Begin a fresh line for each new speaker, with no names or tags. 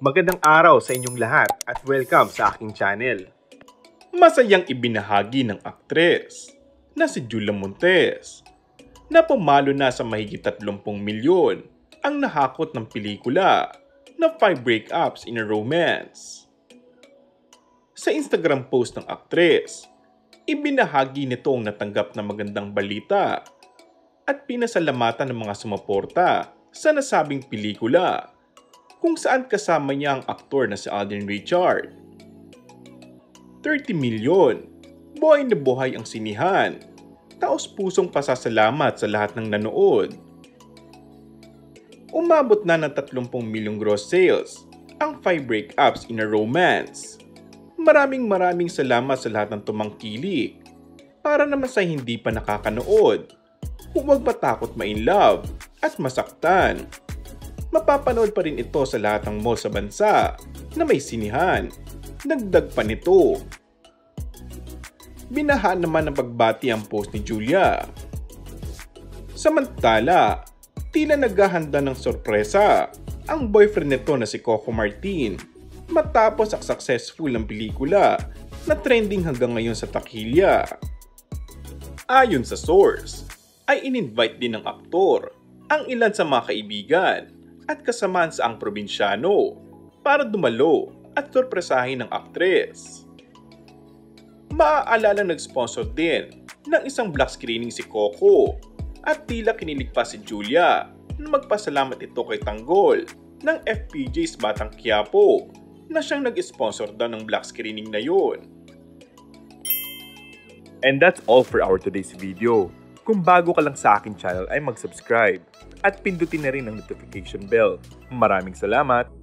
Magandang araw sa inyong lahat at welcome sa aking channel. Masayang ibinahagi ng aktres na si Julia Montes na pumalo na sa mahigit 30 milyon ang nahakot ng pelikula na 5 Breakups in a Romance. Sa Instagram post ng aktres, ibinahagi nito ang natanggap na magandang balita at pinasalamatan ng mga sumuporta sa nasabing pelikula kung saan kasama niya ang aktor na si Alden Richard. 30 milyon, buhay na buhay ang sinihan. Taos-pusong pasasalamat sa lahat ng nanood. Umabot na ng 30 milyong gross sales ang 5 Breakups in a Romance. Maraming salamat sa lahat ng tumangkilik. Para naman sa hindi pa nakakanood, huwag matakot ma-inlove at masaktan. Mapapanood pa rin ito sa lahat ng mall sa bansa na may sinihan. Dagdag pa nito. Binaha naman ng pagbati ang post ni Julia. Samantala, tila naghahanda ng sorpresa ang boyfriend nito na si Coco Martin matapos ang successful ng pelikula na trending hanggang ngayon sa taquilla. Ayon sa source, ay in-invite din ng aktor ang ilan sa mga kaibigan at kasamaan sa ang probinsyano para dumalo at sorpresahin ng aktres. Maaalala nag-sponsor din ng isang black screening si Coco at tila kinilig pa si Julia na magpasalamat ito kay Tanggol ng FPJ's Batang Quiapo na siyang nag-sponsor daw ng black screening na yun.
And that's all for our today's video. Kung bago ka lang sa aking channel ay mag-subscribe at pindutin na rin ang notification bell. Maraming salamat!